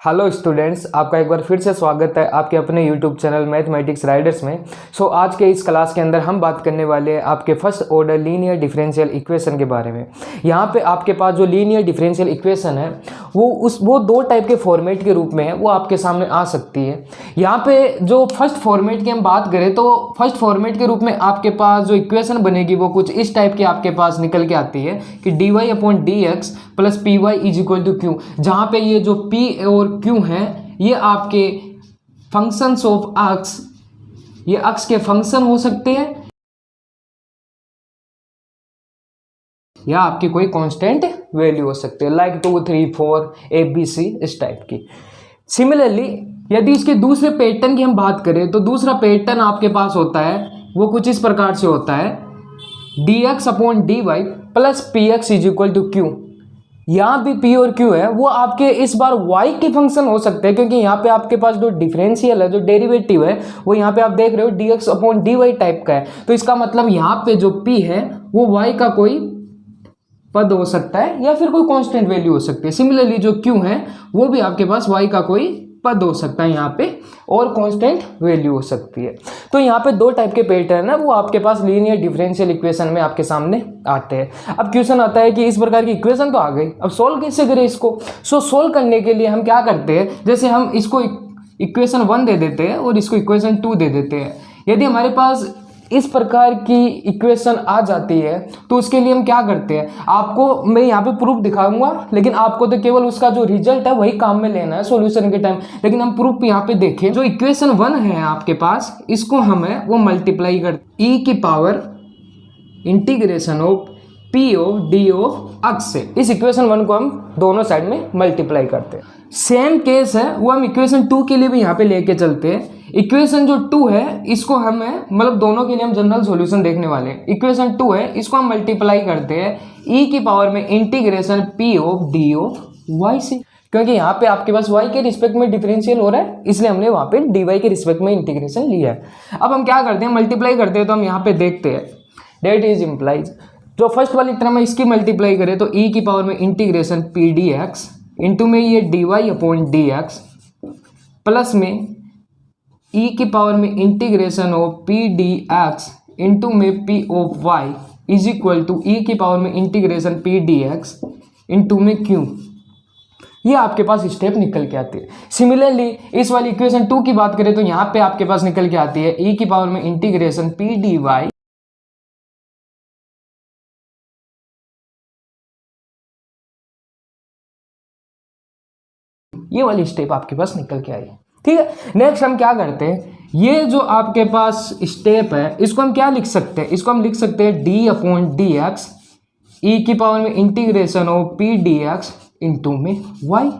Hello students, आपका एक बार फिर से स्वागत है आपके अपने यूट्यूब चैनल मैथमेटिक्स राइडर्स में। आज के इस क्लास के अंदर हम बात करने वाले हैं आपके first order linear differential equation के बारे में। यहाँ पे आपके पास जो लीनियर डिफरेंशियल इक्वेशन है वो दो टाइप के फॉर्मेट के रूप में है, वो आपके सामने आ सकती है। यहाँ पे जो फर्स्ट फॉर्मेट की हम बात करें तो फर्स्ट फॉर्मेट के रूप में आपके पास जो इक्वेशन बनेगी वो कुछ इस टाइप की आपके पास निकल के आती है कि dy/dx plus py is equal to q, जहाँ पे ये जो p और क्यों है ये आपके फंक्शंस ऑफ अक्स, ये अक्स के फंक्शन हो सकते हैं या आपकी कोई कांस्टेंट वैल्यू हो सकती है, लाइक 2, 3, 4 ABC इस टाइप की। सिमिलरली यदि इसके दूसरे पैटर्न की हम बात करें तो दूसरा पैटर्न आपके पास होता है वो कुछ इस प्रकार से होता है dx/dy plus px is equal to q. यहाँ भी p और q है वो आपके इस बार y के फंक्शन हो सकते हैं, क्योंकि यहाँ पे आपके पास जो डिफरेंशियल है, जो डेरिवेटिव है वो यहाँ पे आप देख रहे हो dx/dy टाइप का है। तो इसका मतलब यहाँ पे जो p है वो y का कोई पद हो सकता है या फिर कोई कांस्टेंट वैल्यू हो सकती है। सिमिलरली जो q है वो भी आपके पास y का कोई पद हो सकता है यहाँ पे और कांस्टेंट वैल्यू हो सकती है। तो यहाँ पे दो टाइप के पैटर्न है वो आपके पास लीनियर डिफरेंशियल इक्वेशन में आपके सामने आते हैं। अब क्वेश्चन आता है कि इस प्रकार की इक्वेशन तो आ गई, अब सोल्व कैसे करें इसको। सोल्व करने के लिए हम क्या करते हैं, जैसे हम इसको इक्वेशन 1 दे देते हैं और इसको इक्वेशन 2 दे देते हैं। यदि हमारे पास इस प्रकार की इक्वेशन आ जाती है तो उसके लिए हम क्या करते हैं, आपको मैं यहाँ पे प्रूफ दिखाऊंगा, लेकिन आपको तो केवल उसका जो रिजल्ट है वही काम में लेना है सॉल्यूशन के टाइम। लेकिन हम प्रूफ यहाँ पे देखें, जो इक्वेशन 1 है आपके पास, इसको हमें वो मल्टीप्लाई कर e की power integration of p of d of x से इस इक्वेशन 1 को हम दोनों साइड में मल्टीप्लाई करते हैं। सेम केस है वो हम इक्वेशन 2 के लिए भी यहाँ पे लेके चलते हैं। इक्वेशन जो 2 है इसको हमें मतलब दोनों के लिए हम जनरल सॉल्यूशन देखने वाले हैं। इक्वेशन 2 है इसको हम मल्टीप्लाई करते हैं e की पावर में integration p of d of y से, क्योंकि यहाँ पे आपके पास y के रिस्पेक्ट में डिफरेंशियल हो रहा है इसलिए हमने वहाँ पे dy के रिस्पेक्ट में इंटीग्रेशन लिया है। अब हम क्या करते हैं, मल्टीप्लाई करते हैं। तो हम यहाँ पे देखते हैं डेट इज इम्प्लाइज, जो फर्स्ट वाली टर्म है इसकी मल्टीप्लाई करें तो e की पावर में इंटीग्रेशन p dx इंटू में ये dy/dx प्लस में e की पावर में integration of p dx into में p of y is equal to e की पावर में इंटीग्रेशन p dx इंटू में q। ये आपके पास स्टेप निकल के आती है। सिमिलरली इस वाली इक्वेशन 2 की बात करें तो यहाँ पे आपके पास निकल के आती है e की पावर में इंटीग्रेशन p dy, ये वाली स्टेप आपके पास निकल के आई। ठीक है, नेक्स्ट हम क्या करते हैं, ये जो आपके पास स्टेप है इसको हम क्या लिख सकते हैं, इसको हम लिख सकते हैं d/dx e की पावर में integration of p dx into में y।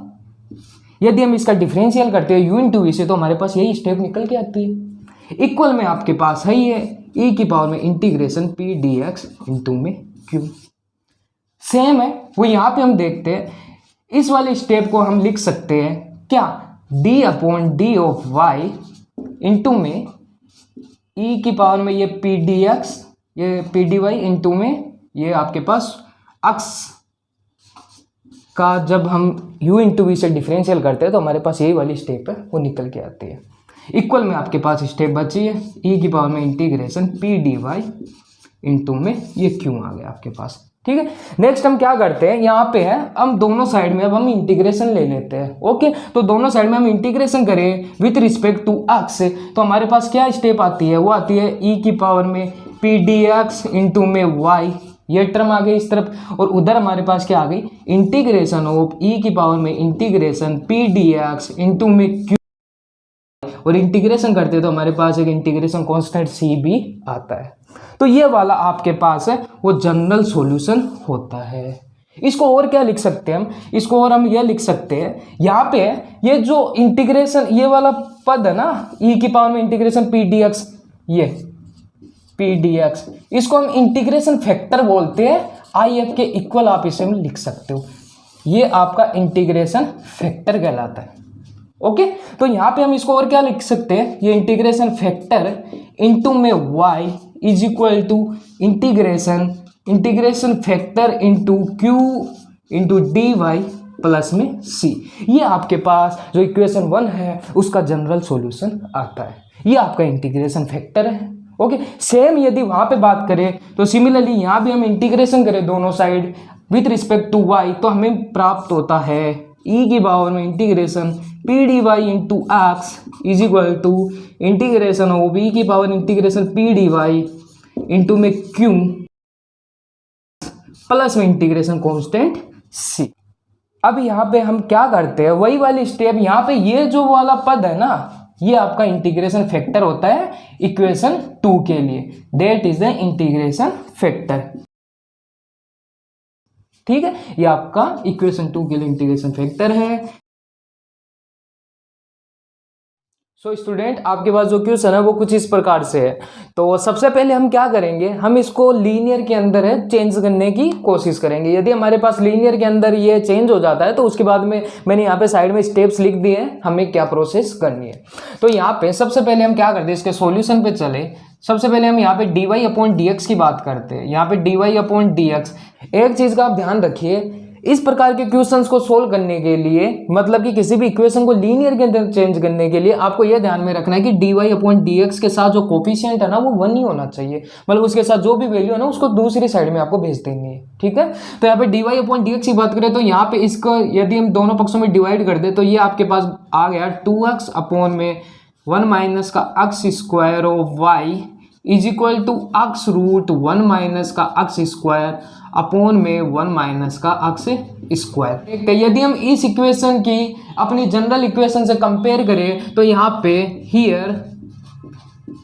यदि हम इसका डिफरेंशियल करते हैं u इंटू v से तो हमारे पास यही स्टेप निकल के आती है। इक्वल में आपके पास है ये e की पावर में इंटीग्रेशन p dx इंटू में q। सेम है वो यहाँ पे हम देखते हैं, इस वाले स्टेप को हम लिख सकते हैं क्या, d/d ऑफ y इंटू में e की पावर में ये p dx, ये p dy इंटू में ये आपके पास अक्स का जब हम u इंटू v से डिफरेंशियल करते हैं तो हमारे पास यही वाली स्टेप है वो निकल के आती है। इक्वल में आपके पास स्टेप बची है e की पावर में इंटीग्रेशन p dy इंटू में ये q आ गया आपके पास। ठीक है, नेक्स्ट हम क्या करते हैं, यहाँ पे है हम दोनों साइड में अब हम इंटीग्रेशन ले लेते हैं। ओके, तो दोनों साइड में हम इंटीग्रेशन करें विथ रिस्पेक्ट टू अक्स से तो हमारे पास क्या स्टेप आती है, वो आती है e की पावर में p dx इंटू में y, ये टर्म आ गई इस तरफ, और उधर हमारे पास क्या आ गई, इंटीग्रेशन ऑफ e की पावर में इंटीग्रेशन p dx इंटू में q, और इंटीग्रेशन करते हैं तो हमारे पास एक इंटीग्रेशन कांस्टेंट c भी आता है। तो ये वाला आपके पास है वो जनरल सॉल्यूशन होता है। इसको और क्या लिख सकते हैं हम, इसको और हम ये लिख सकते हैं, यहाँ पे ये जो इंटीग्रेशन ये वाला पद है ना e की पावर में इंटीग्रेशन p dx, ये p dx इसको हम इंटीग्रेशन फैक्टर बोलते हैं, if के इक्वल आप इसे लिख सकते हो, ये आपका इंटीग्रेशन फैक्टर कहलाता है। ओके, तो यहाँ पे हम इसको और क्या लिख सकते हैं, ये इंटीग्रेशन फैक्टर इंटू में y is equal to integration factor into q into dy plus में सी। ये आपके पास जो इक्वेशन 1 है उसका जनरल सॉल्यूशन आता है। ये आपका इंटीग्रेशन फैक्टर है। ओके, सेम यदि वहाँ पे बात करें तो सिमिलरली यहाँ भी हम इंटीग्रेशन करें दोनों side with respect to Y, तो हमें प्राप्त होता है ई की पावर में integration P D Y into X is equal to integration of E की power integration P D Y into में क्यू प्लस में इंटीग्रेशन कांस्टेंट सी। अब यहाँ पे हम क्या करते हैं, वही वाली स्टेप, यहाँ पे ये जो वाला पद है ना, ये आपका इंटीग्रेशन फैक्टर होता है इक्वेशन 2 के लिए, that is the integration factor. ठीक है, ये आपका इक्वेशन 2 के लिए इंटीग्रेशन फैक्टर है। सो स्टूडेंट, आपके पास जो क्वेश्चन है वो कुछ इस प्रकार से है। तो सबसे पहले हम क्या करेंगे, हम इसको लीनियर के अंदर है चेंज करने की कोशिश करेंगे। यदि हमारे पास लीनियर के अंदर ये चेंज हो जाता है तो उसके बाद में मैंने यहाँ पे साइड में स्टेप्स लिख दिए हैं हमें क्या प्रोसेस करनी है। तो यहाँ पे सबसे पहले हम क्या करते हैं, इसके सॉल्यूशन पे चले। सबसे पहले हम यहाँ पे dy अपॉन dx की बात करते हैं। यहाँ पे dy अपॉन dx, एक चीज का आप ध्यान रखिए, इस प्रकार के क्वेश्चंस को सोल्व करने के लिए, मतलब कि किसी भी इक्वेशन को लीनियर के अंदर चेंज करने के लिए आपको यह ध्यान में रखना है कि dy अपॉन dx के साथ जो कोफिशिएंट है ना वो 1 ही होना चाहिए, मतलब उसके साथ जो भी वैल्यू है ना उसको दूसरी साइड में आपको भेज देनी है। ठीक है, तो यहाँ पे dy अपॉन dx की बात करें तो यहाँ पे इसको यदि हम दोनों पक्षों में डिवाइड कर दे तो ये आपके पास आ गया 2x अपॉन में 1 माइनस का x square of y is equal to x root 1 minus का x स्क्वायर अपॉन में 1 माइनस का x स्क्वायर। यदि हम इस इक्वेशन की अपनी जनरल इक्वेशन से कंपेयर करें तो यहाँ पे हियर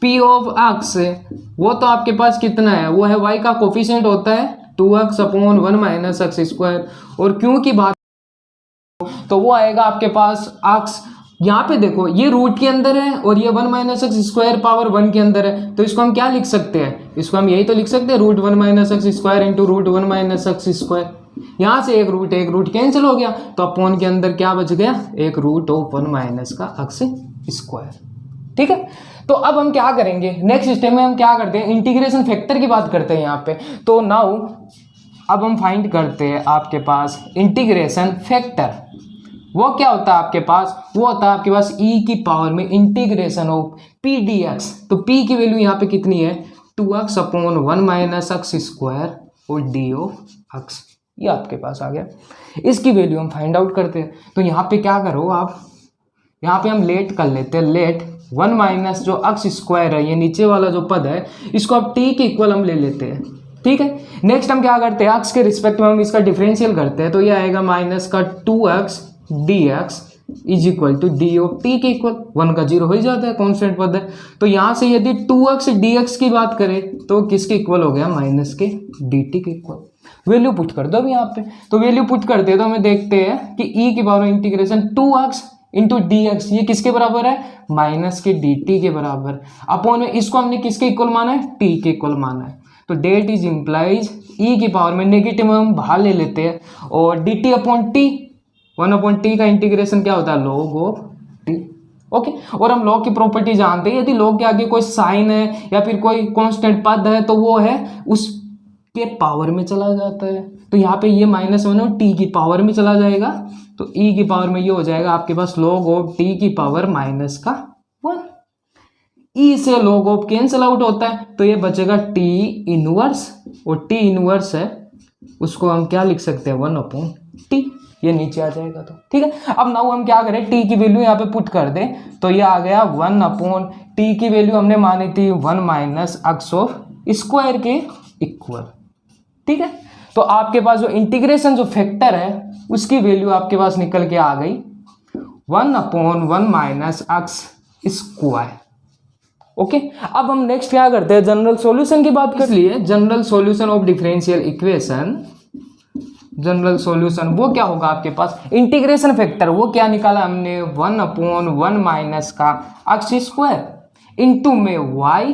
p ऑफ x वो तो आपके पास कितना है, वो है y का कोफिशिएंट होता है 2x upon 1 minus x square, और क्यों की बात तो वो आएगा आपके पास x, यहाँ पे देखो ये रूट के अंदर है और ये 1 माइनस एक्स स्क्वायर पावर 1 के अंदर है, तो इसको हम क्या लिख सकते हैं, इसको हम यही तो लिख सकते हैं root 1 minus x square into root 1 minus x square. यहाँ से एक रूट कैंसिल हो गया तो अपॉन के अंदर क्या बच गया, एक रूट ऑफ 1 माइनस का एक्स स्क्वायर। ठीक है, तो अब हम क्या करेंगे, नेक्स्ट स्टेप में हम क्या करते हैं, इंटीग्रेशन फैक्टर की बात करते हैं यहाँ पे। तो नाउ अब हम फाइंड करते हैं आपके पास इंटीग्रेशन फैक्टर। वो क्या होता है आपके पास, वो होता है आपके पास e की पावर में इंटीग्रेशन ऑफ p dx। तो p की वैल्यू यहाँ पे कितनी है 2x upon 1 minus x square और d ऑफ x, ये आपके पास आ गया। इसकी वैल्यू हम फाइंड आउट करते हैं। तो यहाँ पे क्या करो आप, यहाँ पे हम लेट कर लेते हैं, लेट 1 माइनस जो एक्स स्क्वायर है, ये नीचे वाला जो पद है इसको अब t के इक्वल हम ले लेते हैं। ठीक है, नेक्स्ट हम क्या करते हैं, x के रिस्पेक्ट में हम इसका डिफरेंशियल करते हैं, तो ये आएगा माइनस का 2x dx is equal to d of t के इक्वल, 1 का 0 हो ही जाता है, कांस्टेंट पद है। तो यहाँ से यदि 2x dx की बात करें तो किसके इक्वल हो गया, माइनस के dt के इक्वल। वैल्यू पुट कर दो अब यहाँ पे, तो वैल्यू पुट करते हैं तो हमें देखते हैं कि e की power integration 2x into dx ये किसके बराबर है, माइनस के dt के बराबर, अपॉन में इसको हमने किसके इक्वल माना है, t के इक्वल माना है। तो डेट इज इम्प्लाइज e की पावर में नेगेटिव हम बाहर ले लेते हैं और dt upon t, 1 upon T का इंटीग्रेशन क्या होता है, लॉग ऑफ टी। ओके, और हम लॉग की प्रॉपर्टी जानते हैं, यदि लॉग के आगे कोई साइन है या फिर कोई कांस्टेंट पद है तो वो है उसके पावर में चला जाता है। तो यहाँ पे ये -1 और टी की पावर में चला जाएगा, तो ई की पावर में ये हो जाएगा आपके पास लॉग ऑफ टी की पावर माइनस का 1। ई से लॉग ऑफ कैंसिल आउट होता है तो ये बचेगा टी इनवर्स, और टी इनवर्स है उसको हम क्या लिख सकते हैं, 1 अपॉन टी, ये नीचे आ जाएगा। तो ठीक है, अब नाउ हम क्या करें, टी की वैल्यू यहाँ पे पुट कर दें तो ये आ गया 1 अपॉन टी की वैल्यू हमने मानी थी 1 माइनस एक्स ऑफ स्क्वायर के इक्वल। ठीक है, तो आपके पास जो इंटीग्रेशन जो फैक्टर है उसकी वैल्यू आपके पास निकल के आ गई 1 upon 1 minus x square. Okay, अब हम नेक्स्ट क्या करते हैं, जनरल सॉल्यूशन की बात कर लिए। General solution of differential equation, general solution वो क्या होगा आपके पास, इंटीग्रेशन फैक्टर वो क्या निकाला हमने 1 अपॉन 1 माइनस का एक्स स्क्वायर इंटू में y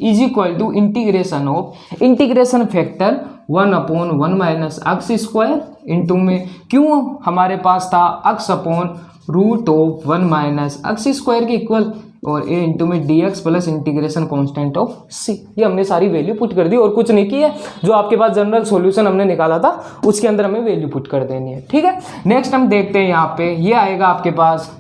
is equal to integration of integration factor 1 upon 1 minus x square into में क्यों हमारे पास था x upon root of 1 minus x square के इक्वल और ए इंटू में D X plus integration constant of C. ये हमने सारी वैल्यू पुट कर दी और कुछ नहीं की है, जो आपके पास जनरल सॉल्यूशन हमने निकाला था उसके अंदर हमें वैल्यू पुट कर देनी है। ठीक है, नेक्स्ट हम देखते हैं यहाँ पे ये आएगा आपके पास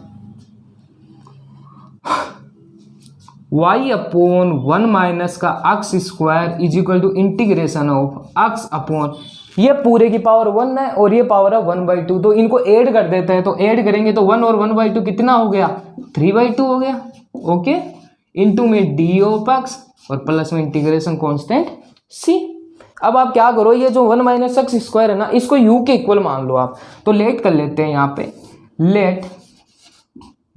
y अपॉन 1 माइनस का x square is equal to integration of x upon, ये पूरे की पावर 1 है और ये पावर है 1/2, तो इनको ऐड कर देते हैं। तो ऐड करेंगे तो 1 और 1/2 कितना हो गया, 3/2 हो गया। ओके, इंटू में डी ऑफ एक्स और प्लस में इंटीग्रेशन कांस्टेंट सी। अब आप क्या करो, ये जो 1 माइनस एक्स स्क्वायर है ना, इसको यू के इक्वल मान लो आप। तो लेट कर लेते हैं यहाँ पे, लेट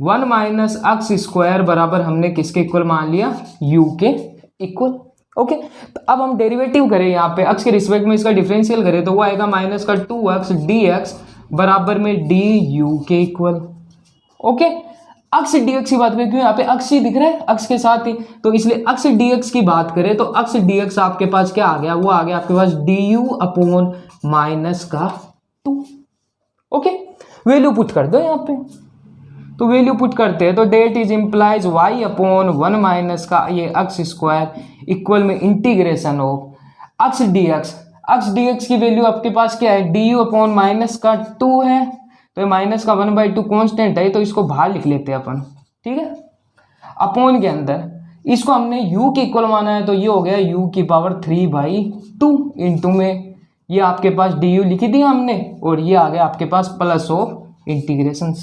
1 माइनस एक्स स्क्वायर बराबर हमने किसके इक्वल मान लिया, यू के इक्वल। ओके, तो अब हम डेरिवेटिव करें यहाँ पे एक्स के रिस्पेक्ट में, इसका डिफरेंशियल करें तो वो आएगा माइनस का 2x dx बराबर में डी यू के इक्वल। ओके, एक्स dx की बात करें, क्यों यहाँ पे एक्स ही दिख रहा है एक्स के साथ ही, तो इसलिए एक्स dx की बात करें तो एक्स dx आपके पास क्या आ गया, वो आ गया आपके पास डी यू अपॉन माइनस का 2। ओके, वैल्यू पुट कर दो यहाँ पे, तो वैल्यू पुट करते हैं तो that is implies y upon 1 minus का ये एक्स स्क्वायर इक्वल में इंटीग्रेशन ऑफ एक्स dx की वैल्यू आपके पास क्या है, डी यू अपॉन माइनस का 2 है, तो ये माइनस का 1/2 कांस्टेंट है, तो इसको बाहर लिख लेते हैं अपन। ठीक है, अपॉन के अंदर इसको हमने u के इक्वल माना है, तो ये हो गया u की पावर 3/2 इंटू में ये आपके पास डी यू लिख दिया हमने और ये आ गया आपके पास plus of integration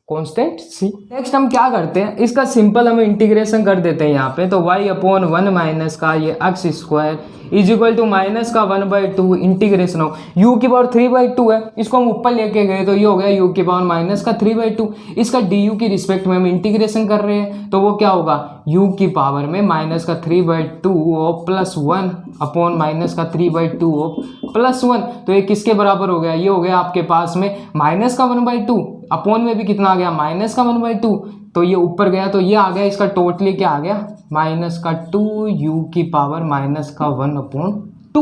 constant C. Next हम क्या करते हैं, इसका सिंपल हम इंटीग्रेशन कर देते हैं यहाँ पे, तो y अपॉन 1 माइनस का ये x square is equal to minus का 1/2 इंटीग्रेशन ऑफ u की पावर 3/2 है, इसको हम ऊपर लेके गए तो ये हो गया u की पावर माइनस का 3/2। इसका du की रिस्पेक्ट में हम इंटीग्रेशन कर रहे हैं तो वो क्या होगा, u की पावर में माइनस का 3/2 ऑफ प्लस 1 अपॉन माइनस का 3/2 ऑफ प्लस 1, तो ये किसके बराबर हो गया, ये हो गया आपके पास में माइनस का 1/2 अपॉन में भी कितना आ गया, माइनस का 1/2, तो ये ऊपर गया तो ये आ गया, इसका टोटली क्या आ गया, माइनस का 2u की पावर माइनस का 1/2।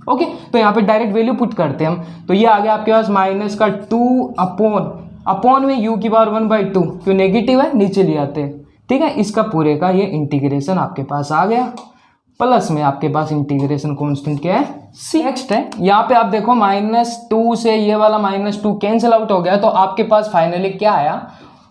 ओके, तो यहाँ पे डायरेक्ट वैल्यू पुट करते हैं हम, तो ये आ गया आपके पास माइनस का 2 अपॉन में u की पावर 1/2, क्यों नेगेटिव है नीचे ले आते हैं। ठीक है, इसका पूरे का ये इंटीग्रेशन आपके पास आ गया, प्लस में आपके पास इंटीग्रेशन कांस्टेंट क्या है, सी। नेक्स्ट है यहाँ पे आप देखो -2 से ये वाला -2 कैंसिल आउट हो गया, तो आपके पास फाइनली क्या आया,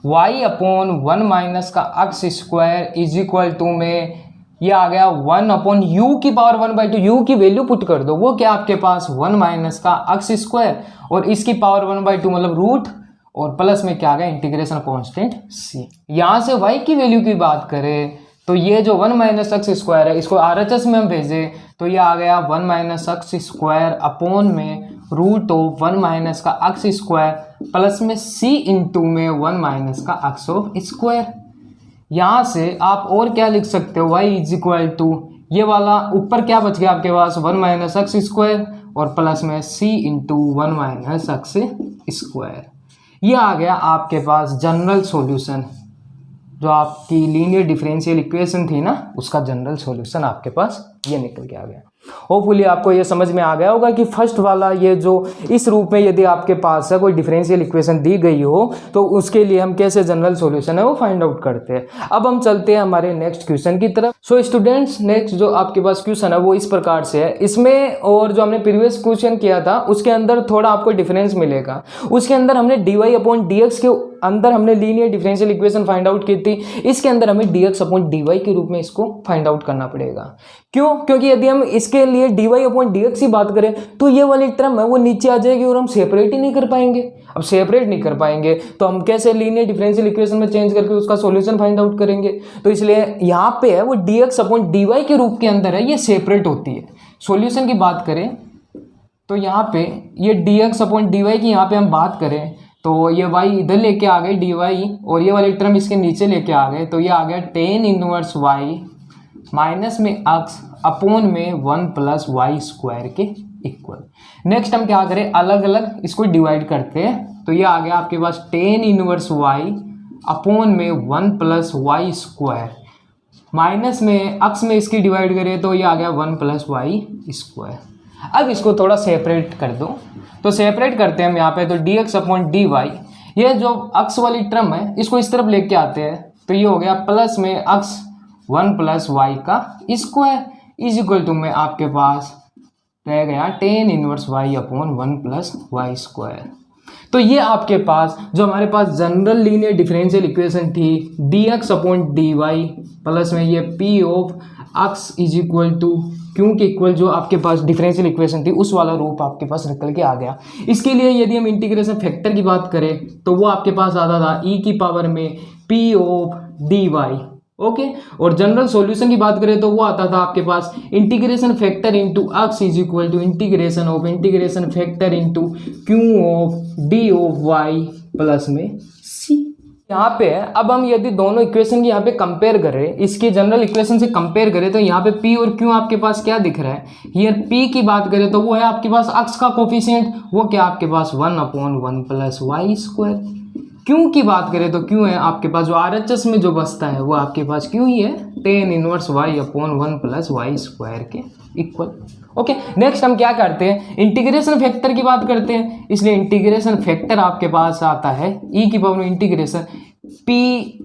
y अपॉन 1 माइनस का x square is equal to में ये आ गया 1 अपॉन यू की पावर 1/2, यू की वैल्यू पुट कर दो, वो क्या आपके पास 1 माइनस का एक्स स्क्वायर और इसकी पावर 1/2 मतलब रूट और प्लस में क्या आ गया इंटीग्रेशन कांस्टेंट सी। यहाँ से y की वैल्यू की बात करें तो ये जो 1 माइनस एक्स स्क्वायर है इसको RHS में हम भेजें तो ये आ गया 1 माइनस एक्स स्क्वायर अपॉन में रूट ऑफ 1 माइनस का एक्स स्क्वायर प्लस में c इंटू में 1 माइनस का एक्स ऑफ स्क्वायर। यहाँ से आप और क्या लिख सकते हो, y इज इक्वल टू ये वाला ऊपर क्या बच गया आपके पास 1 माइनस एक्स स्क्वायर और प्लस में c into 1 minus x square. ये आ गया आपके पास जनरल सॉल्यूशन, जो आपकी लीनियर डिफरेंशियल इक्वेशन थी ना उसका जनरल सॉल्यूशन आपके पास ये निकल के आ गया। होपफुली आपको ये समझ में आ गया होगा कि फर्स्ट वाला ये जो इस रूप में यदि आपके पास है कोई डिफरेंशियल इक्वेशन दी गई हो तो उसके लिए हम कैसे जनरल सॉल्यूशन है वो फाइंड आउट करते हैं। अब हम चलते हैं हमारे नेक्स्ट क्वेश्चन की तरफ। सो स्टूडेंट्स, नेक्स्ट जो आपके पास क्वेश्चन है वो इस प्रकार से है, इसमें और जो हमने प्रीवियस क्वेश्चन किया था उसके अंदर थोड़ा आपको डिफरेंस मिलेगा। उसके अंदर हमने dy अपॉन dx के अंदर हमने linear differential equation find out की थी, इसके अंदर हमें dx अपॉन dy के रूप में इसको फाइंड आउट करना पड़ेगा। क्यों? क्योंकि यदि हम इसके लिए dy अपॉन dx की बात करें तो ये वाली टर्म है वो नीचे आ जाएगी और हम सेपरेट ही नहीं कर पाएंगे। अब सेपरेट नहीं कर पाएंगे तो हम कैसे लीनियर डिफरेंशियल इक्वेशन में चेंज करके उसका सॉल्यूशन फाइंड आउट करेंगे। तो इसलिए यहाँ पे है वो dx अपॉन dy के रूप के अंदर है, ये सेपरेट होती है। सॉल्यूशन की बात करें तो यहाँ पे ये dx अपॉन dy की यहाँ पे हम बात करें तो ये y इधर लेके आ गए dy और ये वाली टर्म इसके नीचे लेके आ गए तो ये आ गया tan इनवर्स y माइनस में x अपॉन में 1 प्लस वाई स्क्वायर के इक्वल। नेक्स्ट हम क्या करें, अलग अलग इसको डिवाइड करते हैं तो ये आ गया आपके पास tan इनवर्स y अपॉन में 1 प्लस वाई स्क्वायर माइनस में x में इसकी डिवाइड करें तो ये आ गया 1 प्लस वाई स्क्वायर। अब इसको थोड़ा सेपरेट कर दो, तो सेपरेट करते हैं हम यहाँ पे तो dx अपॉन dy ये जो अक्स वाली टर्म है इसको इस तरफ लेके आते हैं तो ये हो गया प्लस में अक्स 1 प्लस वाई का स्क्वायर इज इक्वल टू में आपके पास रह गया tan inverse y upon 1 plus Y square. तो ये आपके पास जो हमारे पास जनरल लीनियर डिफरेंशियल इक्वेशन थी d x upon d y plus में ये p of x is equal to q के इक्वल जो आपके पास डिफरेंशियल इक्वेशन थी उस वाला रूप आपके पास निकल के आ गया। इसके लिए यदि हम इंटीग्रेशन फैक्टर की बात करें तो वो आपके पास आता था ई की पावर में P of D Y, okay. और जनरल सॉल्यूशन की बात करें तो वो आता था आपके पास integration factor into X is equal to integration of integration factor into Q of D of Y plus में सी। यहाँ पे अब हम यदि दोनों इक्वेशन की यहाँ पे कंपेयर करें, इसकी जनरल इक्वेशन से कंपेयर करें तो यहाँ पे P और Q आपके पास क्या दिख रहा है। हियर P की बात करें तो वो है आपके पास x का कोफिशिएंट, वो क्या आपके पास 1 upon 1 plus Y square. Q की बात करें तो Q है आपके पास जो RHS में जो बचता है वो आपके पास Q ही है tan inverse y upon 1 plus Y square के इक्वल, ओके। नेक्स्ट हम क्या करते हैं, इंटीग्रेशन फैक्टर की बात करते हैं। इसलिए इंटीग्रेशन फैक्टर आपके पास आता है ई की पावर इंटीग्रेशन p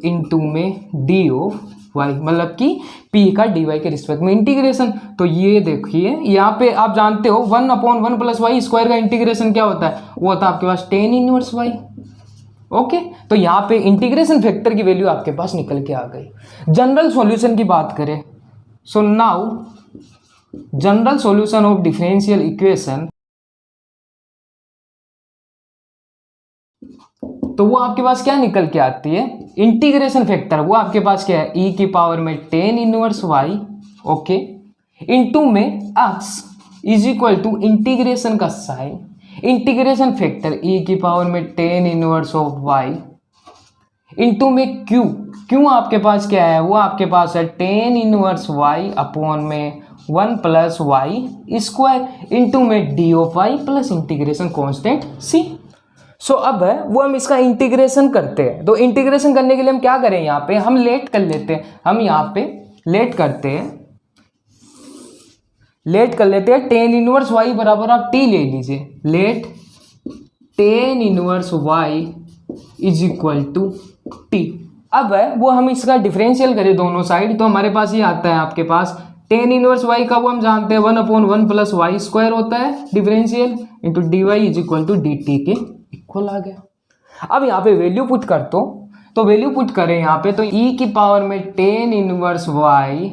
इंटू में डी ऑफ वाई, मतलब कि p का dy के रिस्पेक्ट में इंटीग्रेशन। तो ये देखिए यहाँ पे आप जानते हो 1 अपॉन 1 प्लस वाई स्क्वायर का इंटीग्रेशन क्या होता है, वो होता है आपके पास टेन इनवर्स वाई, ओके। तो यहाँ पे इंटीग्रेशन फैक्टर की वैल्यू आपके पास निकल के आ गई। जनरल सॉल्यूशन की बात करें, so now general solution of differential equation, तो वो आपके पास क्या निकल के आती है, इंटीग्रेशन फैक्टर वो आपके पास क्या है ई की पावर में tan inverse Y, okay, into में X is equal to integration का साइन इंटीग्रेशन फैक्टर ई की पावर में tan inverse of Y into में क्यू, क्यू आपके पास क्या है, वो आपके पास है टेन इनवर्स वाई अपॉन में 1 प्लस वाई स्क्वायर इनटू में D of Y plus integration constant C. So अब है वो हम इसका इंटीग्रेशन करते हैं। तो इंटीग्रेशन करने के लिए हम क्या करें, यहाँ पे हम लेट कर लेते हैं, हम यहाँ पे लेट करते हैं, लेट कर लेते हैं टेन इनवर्स वाई बराबर आप टी ले लीजिए, let tan inverse y is equal to t. अब है वो हम इसका डिफरेंशियल करें दोनों साइड तो हमारे पास ये आता है आपके पास टेन इनवर्स वाई का वो हम जानते हैं 1 अपॉन 1 प्लस वाई स्क्वायर होता है differential into d y is equal to d t के इक्वल आ गया। अब यहाँ पे वैल्यू पुट कर दो, तो वैल्यू पुट करें यहाँ पे तो ई की पावर में टेन इनवर्स वाई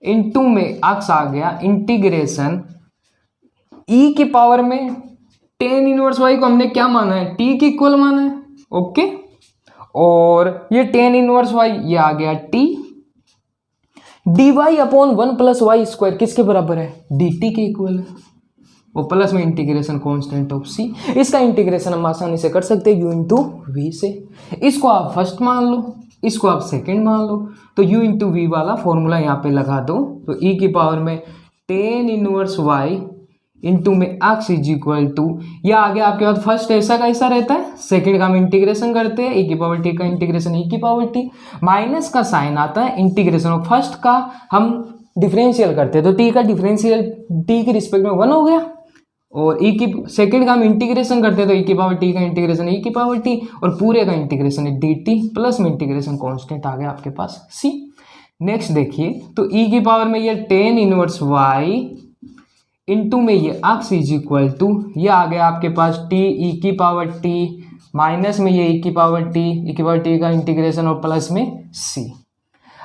इनटू में एक्स आ गया इंटीग्रेशन ई की पावर में टेन इनवर्स वाई को हमने क्या माना है, टी की इक्वल माना है, ओके। और ये टेन इनवर्स वाई ये आ गया t, d Y upon 1 plus Y square किसके बराबर है, डी टी के इक्वल है, वो प्लस में इंटीग्रेशन कांस्टेंट ऑफ सी। इसका इंटीग्रेशन हम आसानी से कर सकते हैं u इंटू वी से। इसको आप फर्स्ट मान लो, इसको आप सेकंड मान लो, तो u इंटू वी वाला फॉर्मूला यहाँ पे लगा दो। तो e की पावर में टेन इनवर्स y इंटू में x इज इक्वल टू, यह आ गया आपके पास फर्स्ट ऐसा का ऐसा रहता है, सेकंड का हम इंटीग्रेशन करते हैं e की पावर t का इंटीग्रेशन e की पावर t, माइनस का साइन आता है इंटीग्रेशन ऑफ फर्स्ट का हम डिफरेंशियल करते हैं तो t का डिफरेंशियल t के रिस्पेक्ट में 1 हो गया, और e की सेकंड का हम इंटीग्रेशन करते हैं तो e की पावर t का इंटीग्रेशन e की पावर t और पूरे का इंटीग्रेशन है dt प्लस में इंटीग्रेशन कांस्टेंट आ गया आपके पास c। नेक्स्ट देखिए तो e की पावर में ये टेन इनवर्स y इनटू में ये x इज इक्वल टू ये आ गया आपके पास t e की पावर t माइनस में ये e की पावर t का इंटीग्रेशन और प्लस में c।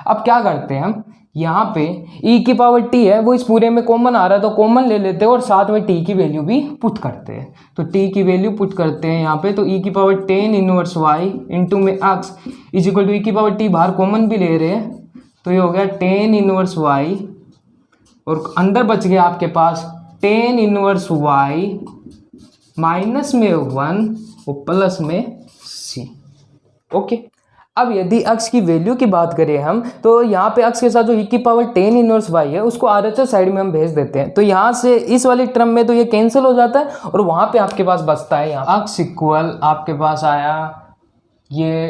अब क्या करते हैं हम, यहाँ पे e की पावर t है वो इस पूरे में कॉमन आ रहा है तो कॉमन ले लेते हैं और साथ में t की वैल्यू भी पुट करते हैं। तो t की वैल्यू पुट करते हैं यहाँ पे तो e की power tan inverse y into में x is equal to e की पावर t बाहर कॉमन भी ले रहे हैं तो ये हो गया टेन इनवर्स y और अंदर बच गया आपके पास टेन इनवर्स y माइनस में 1 और प्लस में c, ओके। अब यदि x की वैल्यू की बात करें हम तो यहाँ पे x के साथ जो e की पावर टेन इनवर्स y है उसको RHS साइड में हम भेज देते हैं तो यहाँ से इस वाली टर्म में तो ये कैंसिल हो जाता है और वहाँ पे आपके पास बचता है यहाँ x इक्वल आपके पास आया ये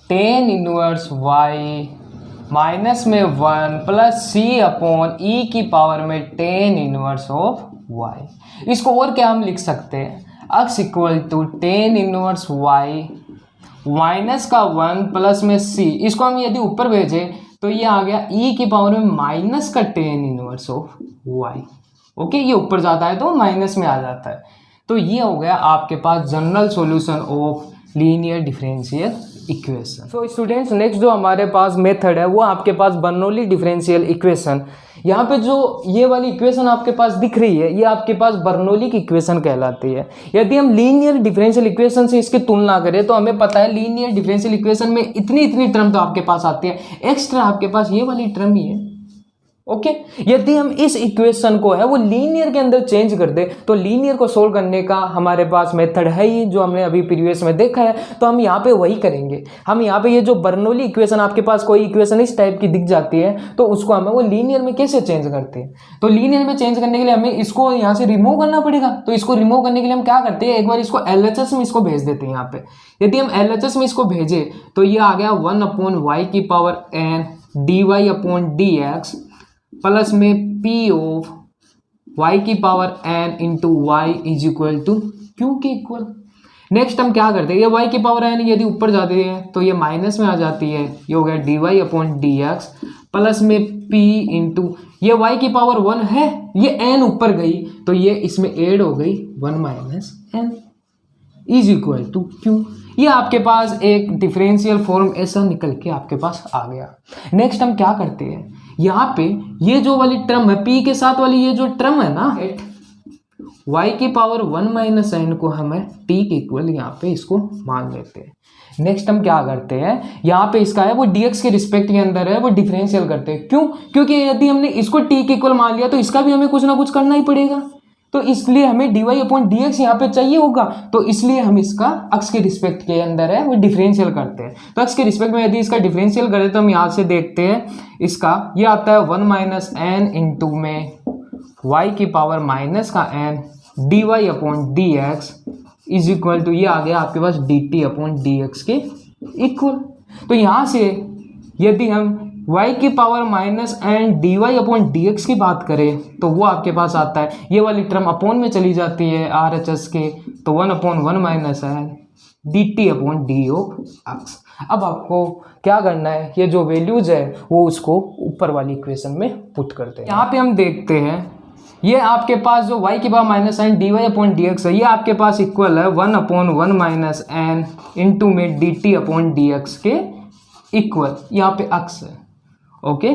टेन इनवर्स y माइनस में 1 प्लस सी अपॉन ई की पावर में टेन इनवर्स ऑफ y। इसको और क्या हम लिख सकते हैं, x equal to tan inverse y minus का 1 प्लस में c, इसको हम यदि ऊपर भेजें तो ये आ गया e की पावर में माइनस का ten inverse of y। Okay, ये ऊपर जाता है तो माइनस में आ जाता है। तो ये हो गया आपके पास general solution of linear differential equation. So students, next जो हमारे पास मेथड है वो आपके पास बर्नौली डिफरेंशियल इक्वेशन। यहाँ पे जो ये वाली इक्वेशन आपके पास दिख रही है ये आपके पास बर्नौली की इक्वेशन कहलाती है। यदि हम लीनियर डिफरेंशियल इक्वेशन से इसकी तुलना करें तो हमें पता है लीनियर डिफरेंशियल इक्वेशन में इतनी टर्म तो आपके पास आती है, एक्स्ट्रा आपके पास ये वाली टर्म ही है। ओके, यदि हम इस इक्वेशन को है वो लीनियर के अंदर चेंज कर दे तो लीनियर को सोल्व करने का हमारे पास मेथड है ही जो हमने अभी प्रीवियस में देखा है, तो हम यहाँ पे वही करेंगे। हम यहाँ पे ये जो बर्नौली इक्वेशन आपके पास कोई इक्वेशन इस टाइप की दिख जाती है तो उसको हमें वो लीनियर में कैसे चेंज करते हैं, तो लीनियर में चेंज करने के लिए हमें इसको यहाँ से रिमूव करना पड़ेगा। तो इसको रिमूव करने के लिए हम क्या करते हैं, एक बार इसको LHS में इसको भेज देते हैं। यहाँ पे यदि हम LHS में इसको भेजे तो ये आ गया 1/y की पावर n dy/dx प्लस में p ऑफ y की power n into y is equal to q के इक्वल। नेक्स्ट हम क्या करते हैं, ये y की पावर n यदि ऊपर जाती है तो ये माइनस में आ जाती है, ये हो गया dy/dx प्लस में p इंटू ये y की पावर 1 है, ये n ऊपर गई तो ये इसमें ऐड हो गई 1 minus n is equal to q. ये आपके पास एक डिफरेंशियल फॉर्म ऐसा निकल के आपके पास आ गया। नेक्स्ट हम क्या करते हैं, यहाँ पे ये जो वाली टर्म है p के साथ वाली ये जो टर्म है ना y की पावर 1 माइनस n को हमें t के इक्वल यहाँ पे इसको मान लेते हैं। नेक्स्ट हम क्या करते हैं, यहाँ पे इसका है वो dx के रिस्पेक्ट के अंदर है वो डिफरेंशियल करते हैं। क्यों, क्योंकि यदि हमने इसको t के इक्वल मान लिया तो इसका भी हमें कुछ ना कुछ करना ही पड़ेगा, तो इसलिए हमें dy/dx यहाँ पे चाहिए होगा, तो इसलिए हम इसका x के रिस्पेक्ट के अंदर है वो डिफरेंशियल करते हैं। तो x के रिस्पेक्ट में यदि इसका डिफरेंशियल करें तो हम यहाँ से देखते हैं इसका ये आता है 1 माइनस n इंटू में y की पावर माइनस का n dy/dx is equal to ये आ गया आपके पास dt/dx के इक्वल। तो यहाँ से यदि हम y की पावर माइनस n dy/dx की बात करें तो वो आपके पास आता है, ये वाली टर्म अपॉन में चली जाती है RHS के, तो 1/1 minus n dt/d of x। अब आपको क्या करना है, ये जो वैल्यूज है वो उसको ऊपर वाली इक्वेशन में पुट करते हैं। यहाँ पे हम देखते हैं ये आपके पास जो y की पावर माइनस n dy/dx है ये आपके पास इक्वल है 1/1 माइनस n इंटू में dt/dx के इक्वल, यहाँ पे x है। ओके,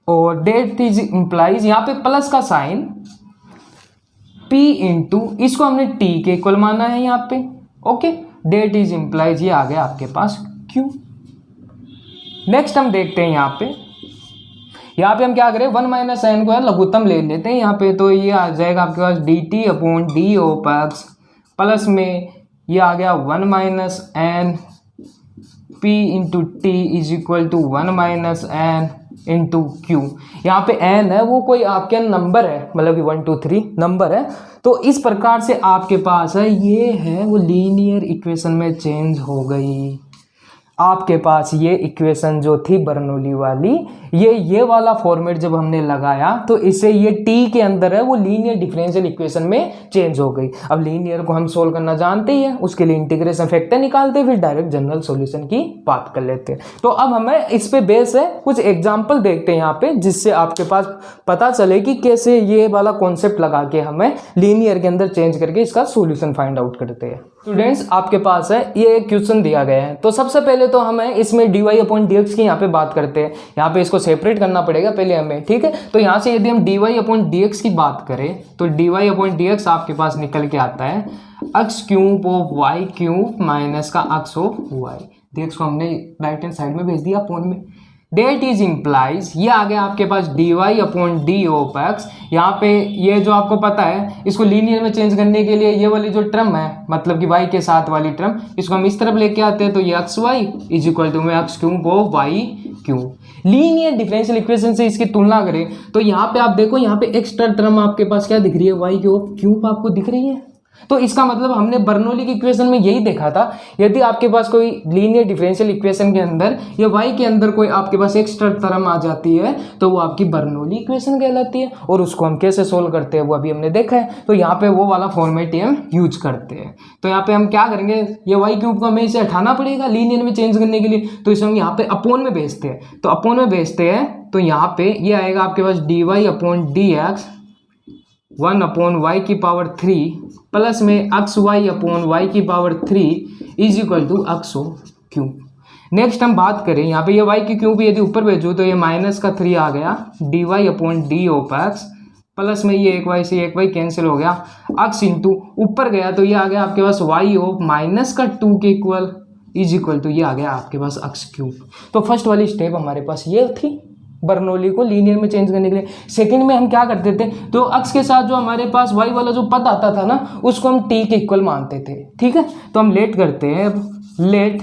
और डेट इज इंप्लाइज यहाँ पे प्लस का साइन p इंटू इसको हमने t के इक्वल माना है यहाँ पे। ओके, डेट इज इंप्लाइज ये आ गया आपके पास q। नेक्स्ट हम देखते हैं यहाँ पे हम क्या करें 1 माइनस n को लघुत्तम ले लेते हैं यहाँ पे, तो ये आ जाएगा आपके पास dt/d ऑफ x प्लस में ये आ गया 1 minus n p into t is equal to 1 minus n into q. यहाँ पे n है वो कोई आपके नंबर है, मतलब कि 1 2 3 नंबर है, तो इस प्रकार से आपके पास है ये है वो लीनियर इक्वेशन में चेंज हो गई। आपके पास ये इक्वेशन जो थी बर्नौली वाली ये वाला फॉर्मेट जब हमने लगाया तो इससे ये t के अंदर है वो लीनियर डिफरेंशियल इक्वेशन में चेंज हो गई। अब लीनियर को हम सोल्व करना जानते ही हैं, उसके लिए इंटीग्रेशन फैक्टर निकालते फिर डायरेक्ट जनरल सॉल्यूशन की बात कर लेते हैं। तो अब हमें इस पे बेस है कुछ एग्जाम्पल देखते हैं यहाँ पे, जिससे आपके पास पता चले कि कैसे ये वाला कॉन्सेप्ट लगा के हमें लीनियर के अंदर चेंज करके इसका सोल्यूशन फाइंड आउट करते हैं। स्टूडेंट्स आपके पास है ये क्वेश्चन दिया गया है, तो सबसे पहले तो हमें इसमें dy/dx की यहाँ पे बात करते हैं। यहाँ पे इसको सेपरेट करना पड़ेगा पहले हमें, ठीक है। तो यहाँ से यदि हम dy/dx की बात करें तो dy/dx आपके पास निकल के आता है x³ ऑफ y³ माइनस का x ऑफ y। dx को हमने राइट हैंड साइड में भेज दिया अपॉन में। डेट इज इम्प्लाइज ये आ गया आपके पास dy/d ऑफ x। यहाँ पे ये जो आपको पता है इसको लीनियर में चेंज करने के लिए ये वाली जो टर्म है मतलब कि y के साथ वाली टर्म इसको हम इस तरफ लेके आते हैं, तो ये xy इज इक्वल टू में x³ of y³। Linear differential equation से इसकी तुलना करें तो यहाँ पे आप देखो यहाँ पे एक्स्ट्रा टर्म आपके पास क्या दिख रही है y³ आपको दिख रही है। तो इसका मतलब हमने बर्नौली की इक्वेशन में यही देखा था, यदि आपके पास कोई लीनियर डिफरेंशियल इक्वेशन के अंदर या y के अंदर कोई आपके पास एक्स्ट्रा टर्म आ जाती है तो वो आपकी बर्नौली इक्वेशन कहलाती है। और उसको हम कैसे सोल्व करते हैं वो अभी हमने देखा है। तो यहाँ पे वो वाला फॉर्मेट हम यूज करते हैं। तो यहाँ पे हम क्या करेंगे, ये वाई क्यूब को हमें इसे हटाना पड़ेगा लीनियर में चेंज करने के लिए, तो इसे हम यहाँ पे अपोन में भेजते हैं। तो अपोन में भेजते हैं तो यहाँ पे ये आएगा आपके पास dy upon dx 1 upon y की पावर 3 प्लस में एक्स वाई अपॉन वाई की power 3 is equal to x cube. Next हम बात करें यहाँ पे ये वाई की क्यूब यदि ऊपर भेजो तो ये माइनस का 3 आ गया dy upon D of x plus में ये एक वाई से एक वाई कैंसिल हो गया, एक्स इंटू ऊपर गया तो ये आ गया आपके पास वाई ऑफ माइनस का 2 के इक्वल इज इक्वल टू ये आ गया आपके पास एक्स क्यूब। तो फर्स्ट वाली स्टेप हमारे पास ये थी बर्नौली को लीनियर में चेंज करने के लिए। सेकंड में हम क्या करते थे, तो एक्स के साथ जो हमारे पास वाई वाला जो पद आता था ना उसको हम टी के इक्वल मानते थे। ठीक है, तो हम लेट करते हैं, let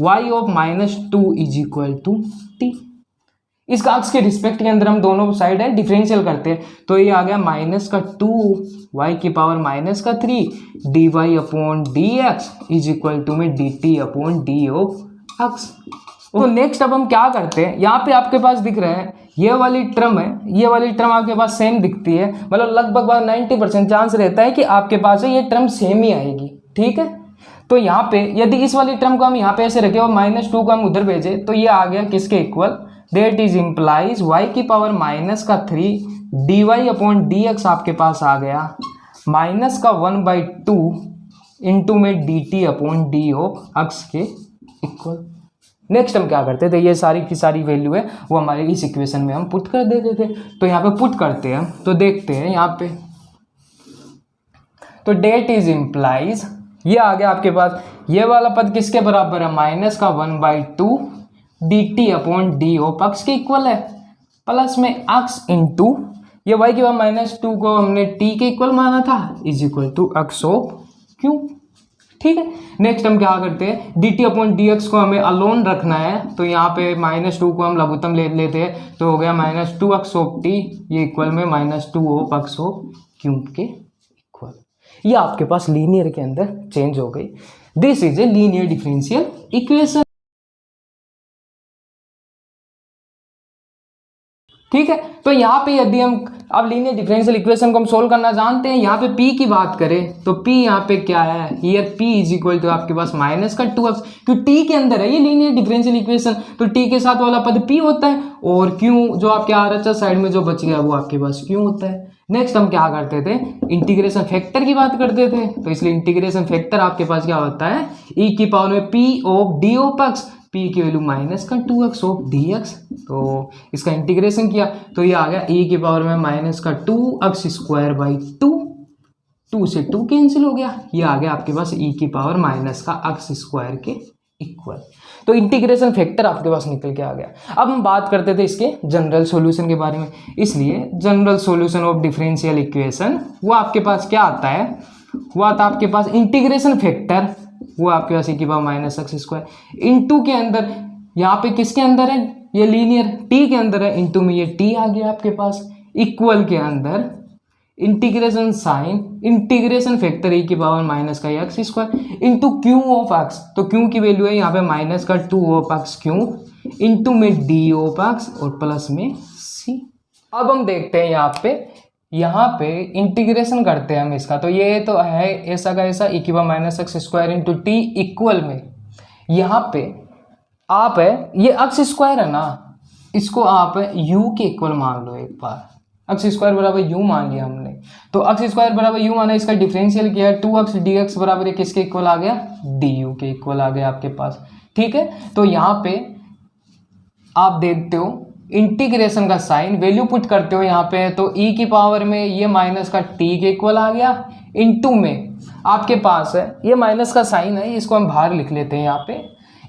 y of minus 2 is equal to t. इसका एक्स के रिस्पेक्ट के अंदर हम दोनों साइड है डिफरेंशियल करते हैं तो ये आ गया माइनस का 2 वाई की पावर माइनस का 3 D Y upon D X is equal to में D T upon D of x. तो नेक्स्ट अब हम क्या करते हैं, यहाँ पे आपके पास दिख रहा है ये वाली टर्म है, ये वाली टर्म आपके पास सेम दिखती है, मतलब लगभग 90% चांस रहता है कि आपके पास है ये टर्म सेम ही आएगी। ठीक है, तो यहाँ पे यदि इस वाली टर्म को हम यहाँ पे ऐसे रखें और माइनस 2 को हम उधर भेजे तो ये आ गया किसके equal, that is implies y की पावर माइनस का 3 D Y upon D x आपके पास आ गया माइनस का 1/2 इंटू में D T upon D of x के इक्वल। नेक्स्ट हम क्या करते थे, ये सारी की सारी वैल्यू है वो हमारे इस इक्वेशन में हम पुट कर देते थे। तो यहाँ पे पुट करते हैं तो देखते हैं यहाँ पे, तो डेट इज इम्प्लाइज ये आ गया आपके पास, ये वाला पद किसके बराबर है, माइनस का 1/2 D T upon D of x के इक्वल है प्लस में एक्स इंटू ये वाई के बाद -2 को हमने टी के इक्वल माना था is equal to x of cube. ठीक है, नेक्स्ट हम क्या करते हैं, d T upon D x को हमें अलोन रखना है तो यहाँ पे -2 को हम लघुत्तम ले लेते हैं तो हो गया -2 एक्स ऑफ टी ये इक्वल में -2 ऑफ एक्स ऑफ क्यूब के इक्वल। ये आपके पास लीनियर के अंदर चेंज हो गई। This is a linear differential equation. ठीक है, तो यहाँ पे यदि हम अब लीनियर डिफरेंशियल इक्वेशन को हम सोल्व करना जानते हैं, यहाँ पे p की बात करें तो p यहाँ पे क्या है, here p is equal to आपके पास माइनस का 2x, क्यों t के अंदर है ये लीनियर डिफरेंशियल इक्वेशन तो t के साथ वाला पद p होता है और q जो आपके RHS साइड में जो बच गया वो आपके पास q होता है। नेक्स्ट हम क्या करते थे, इंटीग्रेशन फैक्टर की बात करते थे तो इसलिए इंटीग्रेशन फैक्टर आपके पास क्या होता है, e की पावर में p of d of x, p की वैल्यू माइनस का 2x ऑफ dx, तो इसका इंटीग्रेशन किया तो ये आ गया e की पावर में माइनस का 2x स्क्वायर बाई 2 से 2 कैंसिल हो गया, ये आ गया आपके पास e की पावर माइनस का x स्क्वायर के इक्वल। तो इंटीग्रेशन फैक्टर आपके पास निकल के आ गया। अब हम बात करते थे इसके जनरल सॉल्यूशन के बारे में, इसलिए general solution of differential equation वो आपके पास क्या आता है, वो आता है आपके पास इंटीग्रेशन फैक्टर, वो आपके पास e की power minus x square into के अंदर यहाँ पे किसके अंदर है, ये लीनियर t के अंदर है, इंटू में ये t आ गया आपके पास इक्वल के अंदर integration sign integration factor e की पावर माइनस का x square into Q of x, तो क्यू की वैल्यू है यहाँ पे माइनस का 2 ऑफ एक्स क्यू इंटू में d ऑफ एक्स और प्लस में c। अब हम देखते हैं यहाँ पे इंटीग्रेशन करते हैं हम इसका, तो ये तो है ऐसा का ऐसा e की power minus x square into T equal में यहाँ पे आप है ये एक्स स्क्वायर है ना, इसको आप u के इक्वल मान लो, एक बार एक्स स्क्वायर बराबर u मान लिया हमने, तो एक्स स्क्वायर बराबर u माना, इसका डिफरेंशियल किया है 2x dx बराबर किसके इक्वल आ गया, du के इक्वल आ गया आपके पास। ठीक है, तो यहाँ पे आप देखते हो इंटीग्रेशन का साइन वैल्यू पुट करते हो यहाँ पे, तो e की पावर में ये माइनस का t के इक्वल आ गया इंटू में आपके पास है ये माइनस का साइन है, इसको हम बाहर लिख लेते हैं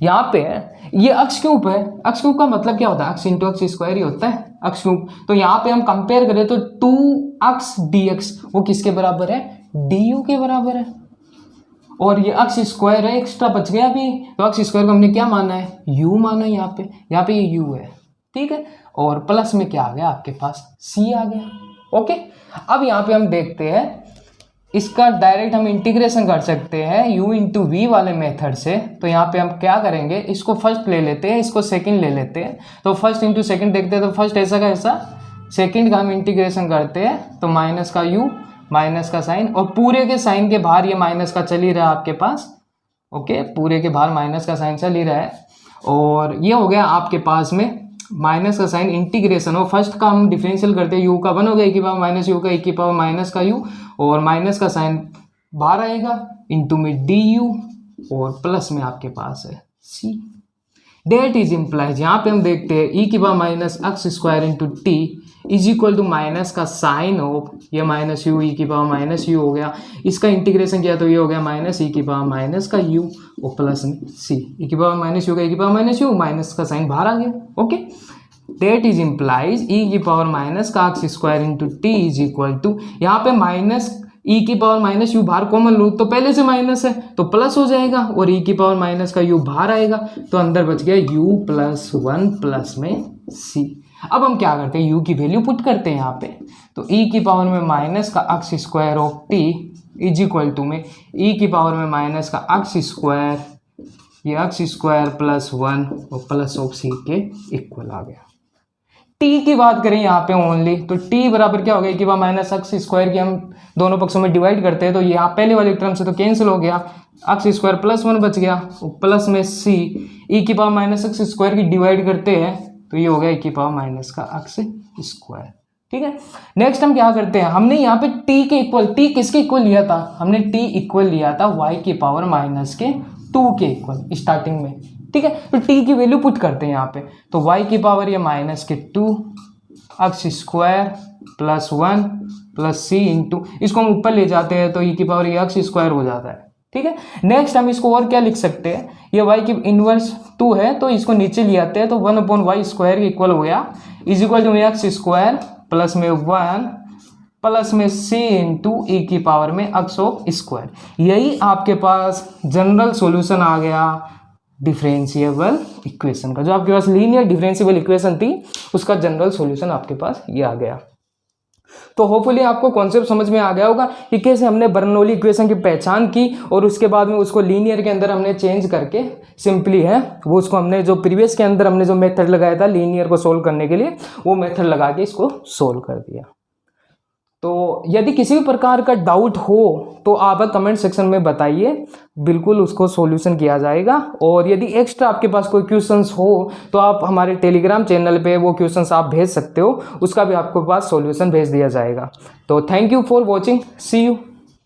यहाँ पे है ये एक्स क्यूब है, एक्स क्यूब का मतलब क्या होता है, एक्स इंटू एक्स स्क्वायर ही होता है एक्स क्यूब। तो यहाँ पे हम कंपेयर करें तो 2x dx वो किसके बराबर है, du के बराबर है, और ये एक्स स्क्वायर है एक्स्ट्रा बच गया अभी, तो एक्स स्क्वायर को हमने क्या माना है, u माना है यहाँ पे ये u है। ठीक है, और प्लस में क्या आ गया आपके पास c आ गया। ओके, अब यहाँ पे हम देखते हैं इसका डायरेक्ट हम इंटीग्रेशन कर सकते हैं u इंटू वी वाले मेथड से। तो यहाँ पे हम क्या करेंगे, इसको फर्स्ट ले लेते हैं, इसको सेकंड ले लेते हैं। तो फर्स्ट इंटू सेकंड देखते हैं, तो फर्स्ट ऐसा का ऐसा, सेकंड का हम इंटीग्रेशन करते हैं तो माइनस का u, माइनस का साइन, और पूरे के साइन के बाहर ये माइनस का चल ही रहा है आपके पास। ओके, पूरे के बाहर माइनस का साइन चल ही रहा है। और ये हो गया आपके पास में माइनस का साइन इंटीग्रेशन, और फर्स्ट का हम डिफरेंशियल करते हैं, u का 1 हो गया, e की पावर माइनस u का e की पावर माइनस का u, और माइनस का साइन बाहर आएगा, इंटू में du, और प्लस में आपके पास है c। डेट इज इम्प्लाइज, यहाँ पे हम देखते हैं e की power minus x square into t is equal to minus का साइन ऑफ ये माइनस यू, ई की पावर माइनस यू हो गया, इसका इंटीग्रेशन किया तो ये हो गया माइनस ई की पावर माइनस का यू, और प्लस में सी, ई की पावर माइनस यू का ई की पावर माइनस यू, माइनस का साइन बाहर आ गया। Okay, that is implies e की पावर माइनस का x square into t is equal to, यहाँ पे माइनस ई की पावर माइनस यू बाहर कॉमन लो तो पहले से माइनस है तो प्लस हो जाएगा, और ई की पावर माइनस का यू बाहर आएगा तो अंदर बच गया यू प्लस 1 प्लस में सी। अब हम क्या करते हैं, u की वैल्यू पुट करते हैं यहाँ पे, तो e की पावर में माइनस का x square of t is equal to में e की पावर में माइनस का एक्स स्क्वायर, ये एक्स स्क्वायर प्लस 1 और प्लस ऑफ c के इक्वल आ गया। t की बात करें यहाँ पे ओनली, तो t बराबर क्या हो गया, e की पावर माइनस एक्स स्क्वायर की हम दोनों पक्षों में डिवाइड करते हैं तो यहाँ पहले वाले टर्म से तो कैंसिल हो गया, एक्स स्क्वायर प्लस 1 बच गया, प्लस में c, e की पावर माइनस एक्स स्क्वायर की डिवाइड करते हैं तो ये हो गया e की पावर माइनस का एक्स स्क्वायर। ठीक है, नेक्स्ट हम क्या करते हैं, हमने यहाँ पे t के इक्वल, t किसके इक्वल लिया था, हमने t इक्वल लिया था y की पावर माइनस के 2 के इक्वल स्टार्टिंग में। ठीक है, तो t की वैल्यू पुट करते हैं यहाँ पे, तो y की पावर ये माइनस के 2 x square plus 1 plus c into, इसको हम ऊपर ले जाते हैं तो e की पावर ये एक्स स्क्वायर हो जाता है। ठीक है, नेक्स्ट हम इसको और क्या लिख सकते हैं, ये y की इनवर्स 2 है तो इसको नीचे ले आते हैं तो 1/y स्क्वायर के इक्वल हो गया, is equal to x square plus में 1 प्लस में c इंटू ई की पावर में एक्स ऑफ स्क्वायर। यही आपके पास जनरल सॉल्यूशन आ गया डिफरेंशिएबल इक्वेशन का, जो आपके पास लीनियर डिफरेंशिएबल इक्वेशन थी उसका जनरल सॉल्यूशन आपके पास ये आ गया। तो होपफुली आपको कॉन्सेप्ट समझ में आ गया होगा कि कैसे हमने बर्नौली इक्वेशन की पहचान की और उसके बाद में उसको लीनियर के अंदर हमने चेंज करके सिंपली है वो उसको हमने जो प्रीवियस के अंदर हमने जो मेथड लगाया था लीनियर को सोल्व करने के लिए वो मेथड लगा के इसको सोल्व कर दिया। तो यदि किसी भी प्रकार का डाउट हो तो आप कमेंट सेक्शन में बताइए, बिल्कुल उसको सॉल्यूशन किया जाएगा। और यदि एक्स्ट्रा आपके पास कोई क्वेश्चंस हो तो आप हमारे टेलीग्राम चैनल पे वो क्वेश्चंस आप भेज सकते हो, उसका भी आपके पास सॉल्यूशन भेज दिया जाएगा। तो thank you for watching, see you.